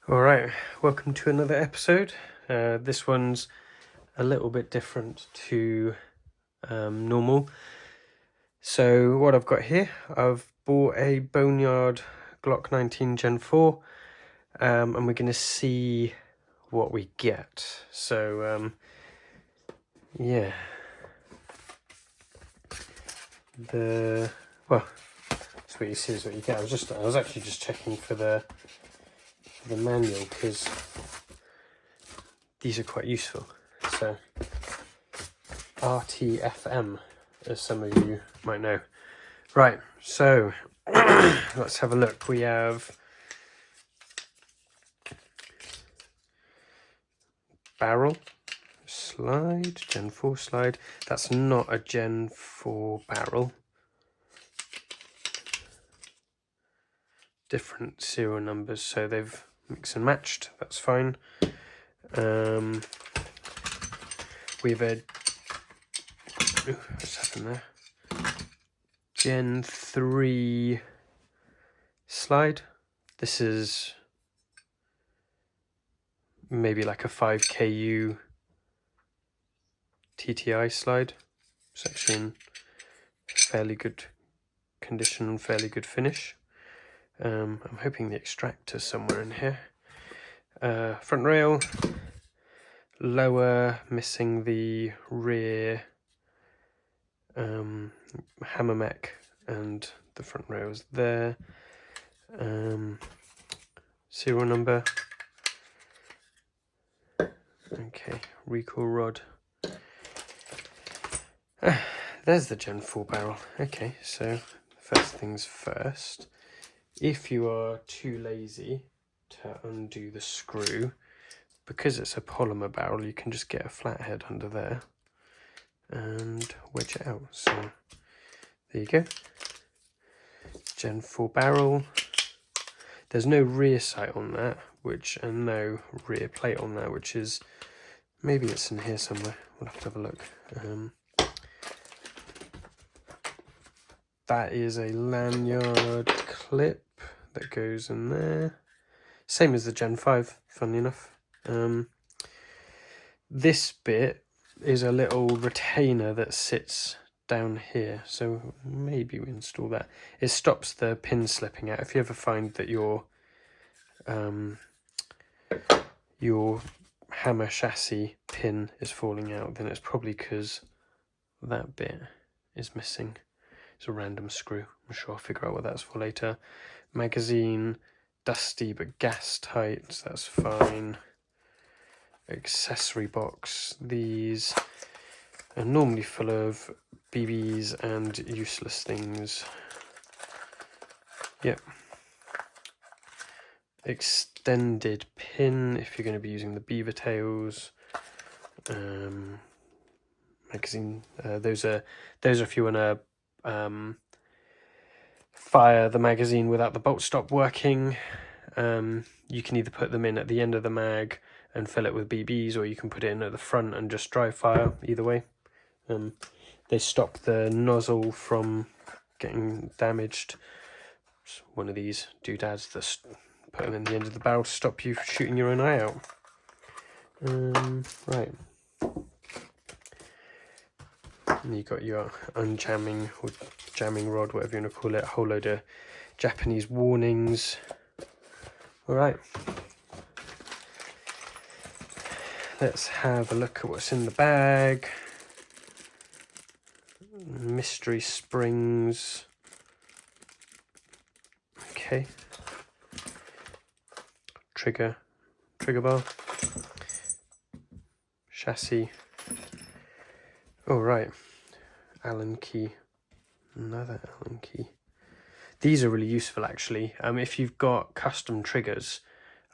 Alright, welcome to another episode. This one's a little bit different to normal. So what I've got here, I've bought a boneyard Glock 19 Gen 4 and we're going to see what we get. So yeah, well, that's what you see is what you get. I was actually just checking for the manual because these are quite useful. So RTFM, as some of you might know. Right, so let's have a look. We have barrel, slide, Gen 4 slide. That's not a Gen 4 barrel. Different serial numbers, so they've mixed and matched. That's fine. We have a what's happened there? Gen 3 slide. This is maybe like a 5KU TTI slide. It's actually in fairly good condition and fairly good finish. I'm hoping the extractor's somewhere in here. Front rail, lower, missing the rear hammer mech and the front rails there. Serial number. Okay, recoil rod. There's the Gen 4 barrel. Okay, so first things first. If you are too lazy to undo the screw, because it's a polymer barrel, you can just get a flathead under there and wedge it out. So there you go. Gen 4 barrel. There's no rear sight on that, and no rear plate on that, which is, maybe it's in here somewhere. We'll have to have a look. That is a lanyard clip that goes in there. Same as the Gen 5, funnily enough. This bit is a little retainer that sits down here, so maybe we install that. It stops the pin slipping out. If you ever find that your hammer chassis pin is falling out, then it's probably because that bit is missing. It's a random screw. I'm sure I'll figure out what that's for later. Magazine, dusty but gas tight, so that's fine. Accessory box. These are normally full of BBs and useless things. Yep. Extended pin if you're going to be using the beaver tails. Magazine. Those are if you want to fire the magazine without the bolt stop working. You can either put them in at the end of the mag and fill it with BBs, or you can put it in at the front and just dry fire. Either way, they stop the nozzle from getting damaged. It's one of these doodads that put them in the end of the barrel to stop you shooting your own eye out. Right. And you got your unjamming or jamming rod, whatever you want to call it, a whole load of Japanese warnings. Alright, let's have a look at what's in the bag. Mystery springs. Okay. Trigger bar. Chassis. Alright. Allen key. Another Allen key. These are really useful actually. If you've got custom triggers,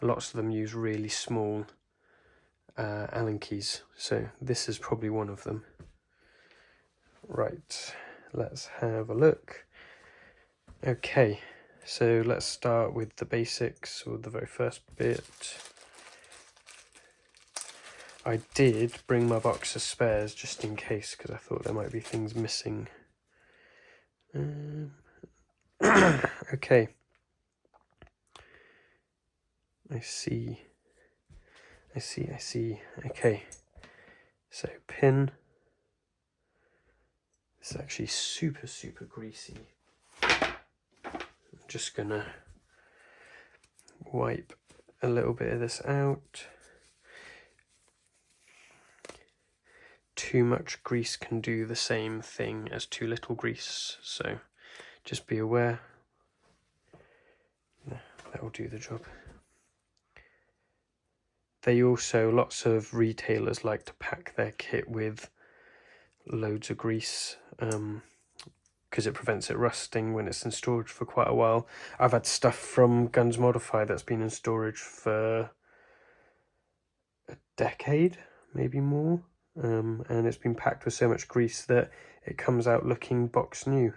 lots of them use really small Allen keys. So this is probably one of them. Right, let's have a look. Okay, so let's start with the basics, or the very first bit. I did bring my box of spares just in case, because I thought there might be things missing. Okay. I see. Okay, so pin. It's actually super greasy. I'm just gonna wipe a little bit of this out. Too much grease can do the same thing as too little grease, so just be aware. That will do the job. They also, lots of retailers like to pack their kit with loads of grease because it prevents it rusting when it's in storage for quite a while. I've had stuff from Guns Modified that's been in storage for a decade, maybe more, and it's been packed with so much grease that it comes out looking box new.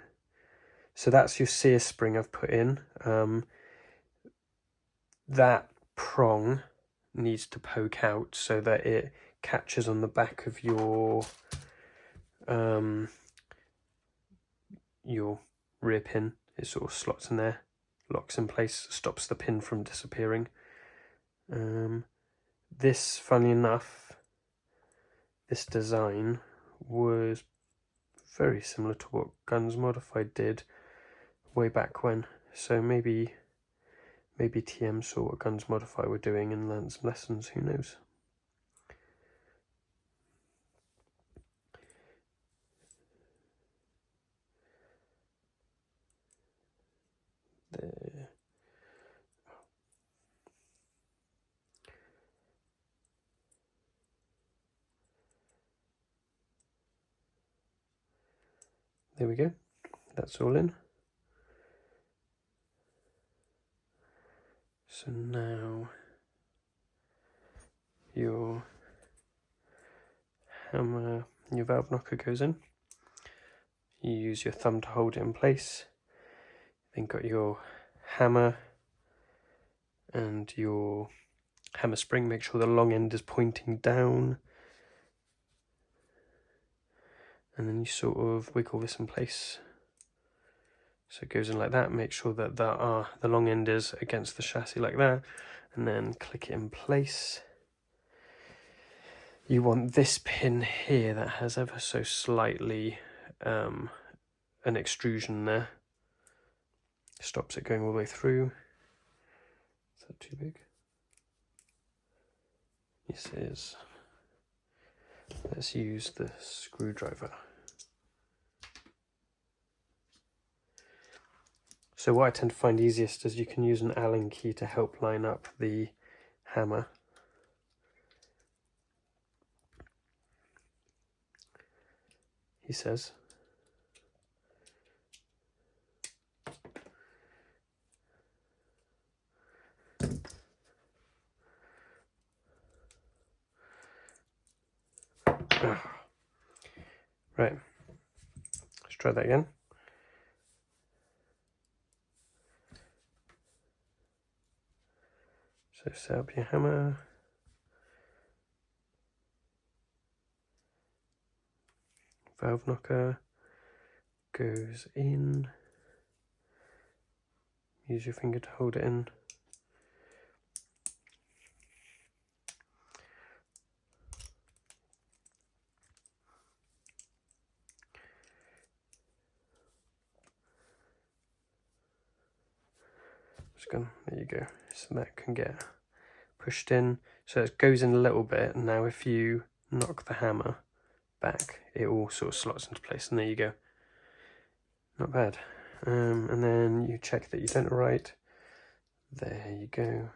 So that's your sear spring I've put in. That prong needs to poke out so that it catches on the back of your rear pin. It sort of slots in there, locks in place, stops the pin from disappearing. This, funny enough, this design was very similar to what Guns Modified did way back when. So maybe TM saw what Guns Modified were doing and learned some lessons, who knows. There we go, that's all in. So now your hammer, your valve knocker goes in. You use your thumb to hold it in place. Then got your hammer and your hammer spring. Make sure the long end is pointing down. And then you sort of wiggle this in place. So it goes in like that. Make sure that the long end is against the chassis like that. And then click it in place. You want this pin here that has ever so slightly an extrusion there. Stops it going all the way through. Is that too big? Yes, it is. Let's use the screwdriver. So what I tend to find easiest is you can use an Allen key to help line up the hammer. He says. Right, let's try that again. So set up your hammer. Valve knocker goes in. Use your finger to hold it in. There you go. So that can get pushed in. So it goes in a little bit. Now if you knock the hammer back, it all sort of slots into place, and there you go. Not bad. And then you check that you've done it right. There you go.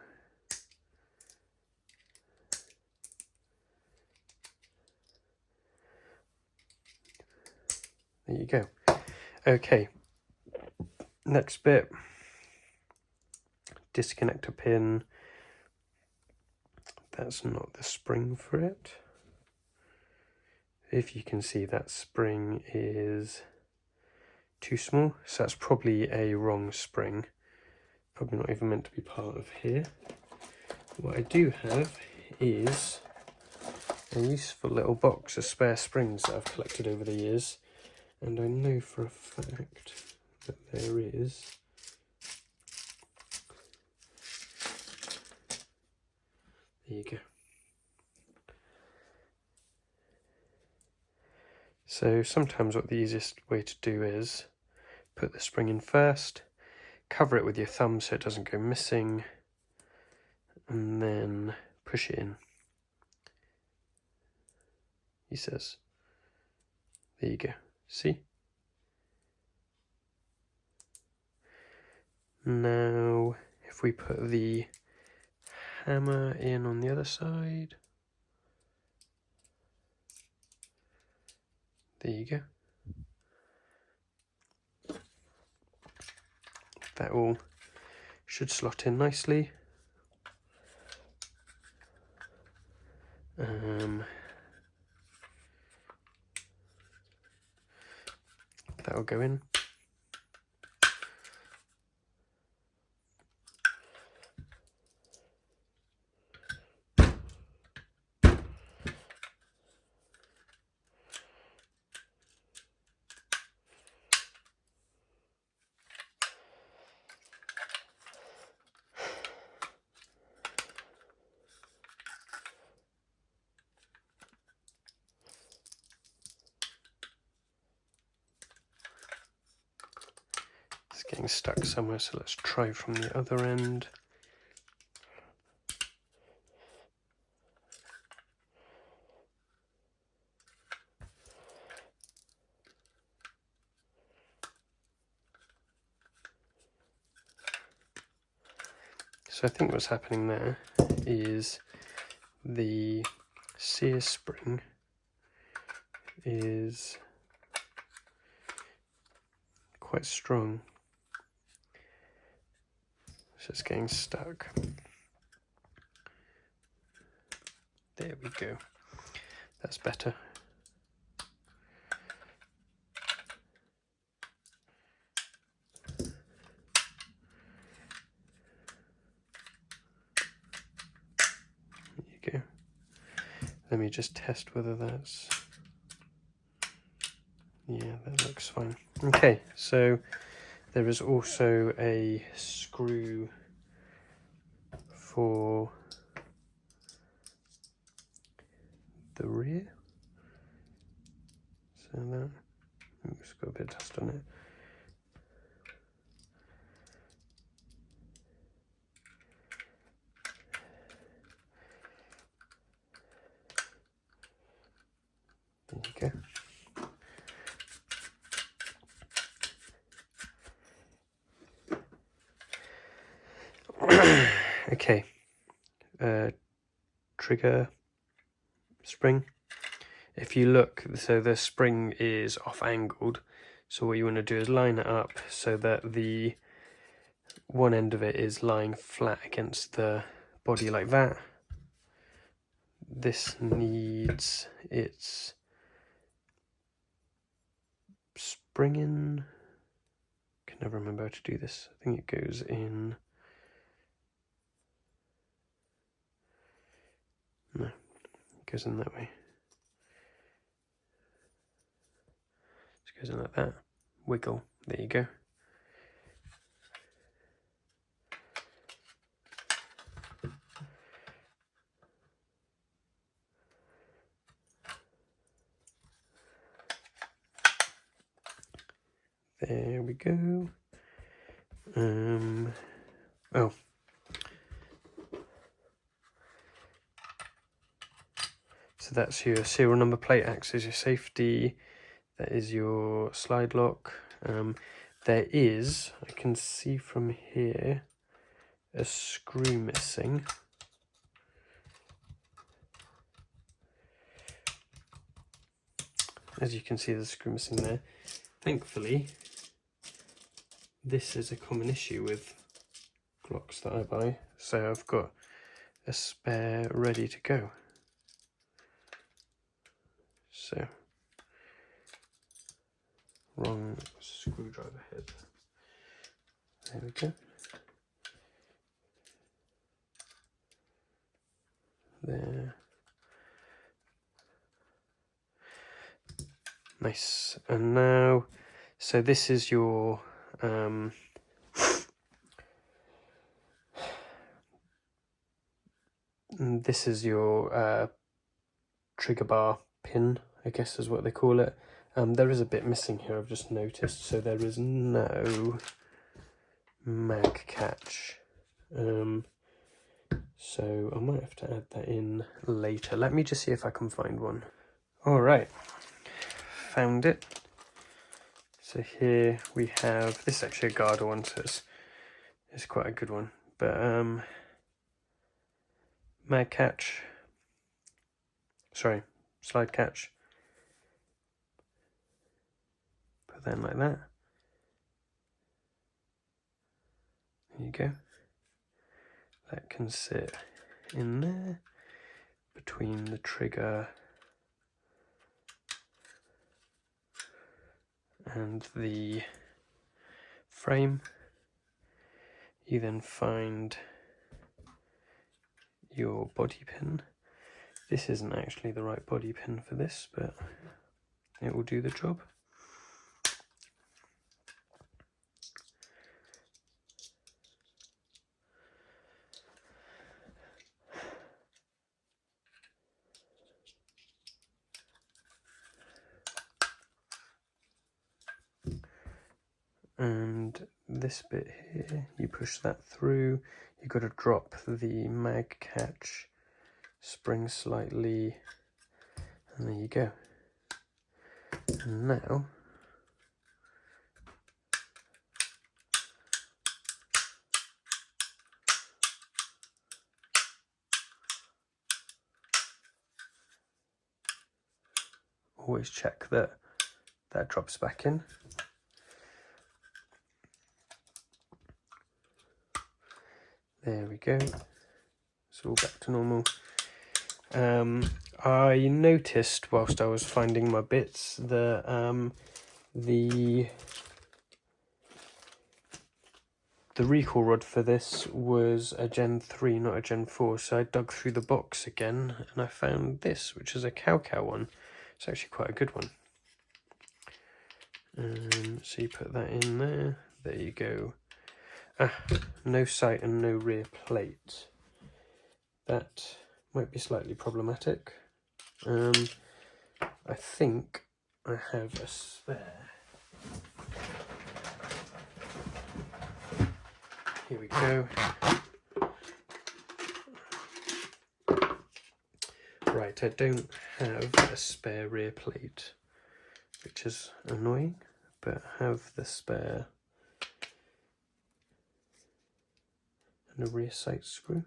There you go. Okay. Next bit. Disconnect a pin. That's not the spring for it. If you can see, that spring is too small, so that's probably a wrong spring. Probably not even meant to be part of here. What I do have is a useful little box of spare springs that I've collected over the years, and I know for a fact that there is There you go. So sometimes what the easiest way to do is put the spring in first, cover it with your thumb so it doesn't go missing, and then push it in. He says. There you go. See? Now, if we put the hammer in on the other side, there you go. That all should slot in nicely. That'll go in. It's getting stuck somewhere, so let's try from the other end. So I think what's happening there is the sear spring is quite strong, so it's getting stuck. There we go. That's better. There you go. Let me just test whether that's... Yeah, that looks fine. Okay, so there is also a screw for the rear. So that, it's got a bit of dust on it. There you go. Okay, trigger spring. If you look, so the spring is off angled, so what you want to do is line it up so that the one end of it is lying flat against the body like that. This needs its spring in. I can never remember how to do this. I think it goes in. No, it goes in that way. It goes in like that. Wiggle. There you go. There we go. Oh. So that's your serial number plate, acts as your safety. That is your slide lock. There is, I can see from here, a screw missing. As you can see, there's a screw missing there. Thankfully, this is a common issue with Glocks that I buy, so I've got a spare ready to go. So, wrong screwdriver head. There we go. There. Nice. And now, so this is your this is your trigger bar pin, I guess is what they call it. There is a bit missing here, I've just noticed, so there is no mag catch. So I might have to add that in later. Let me just see if I can find one. All right, found it. So here we have, this is actually a Garda one, so it's quite a good one. But mag catch, sorry, slide catch. Put that in like that. There you go. That can sit in there between the trigger and the frame. You then find your body pin. This isn't actually the right body pin for this, but it will do the job. And this bit here, you push that through, you've got to drop the mag catch spring slightly, and there you go. And now always check that that drops back in. There we go, it's all back to normal. I noticed whilst I was finding my bits that the recoil rod for this was a Gen 3, not a Gen 4, so I dug through the box again and I found this, which is a cow one. It's actually quite a good one. So you put that in there, there you go. No sight and no rear plate. That might be slightly problematic. I think I have a spare. Here we go. Right, I don't have a spare rear plate, which is annoying, but I have the spare and a rear sight screw.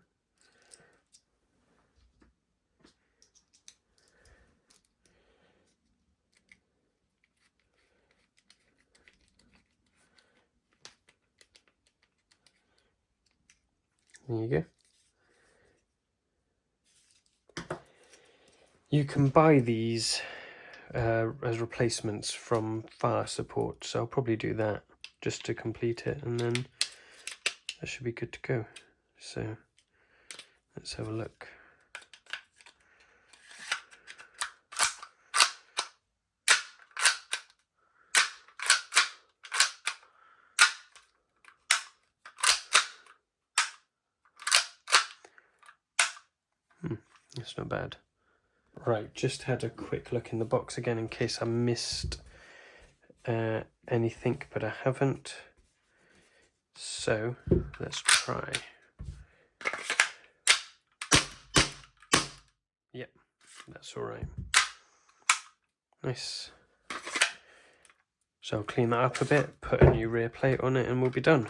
There you go. You can buy these as replacements from fire support, so I'll probably do that just to complete it, and then that should be good to go. So let's have a look. It's not bad. Right, just had a quick look in the box again in case I missed anything, but I haven't. So let's try. Yep, that's all right. Nice. So I'll clean that up a bit, put a new rear plate on it, and we'll be done.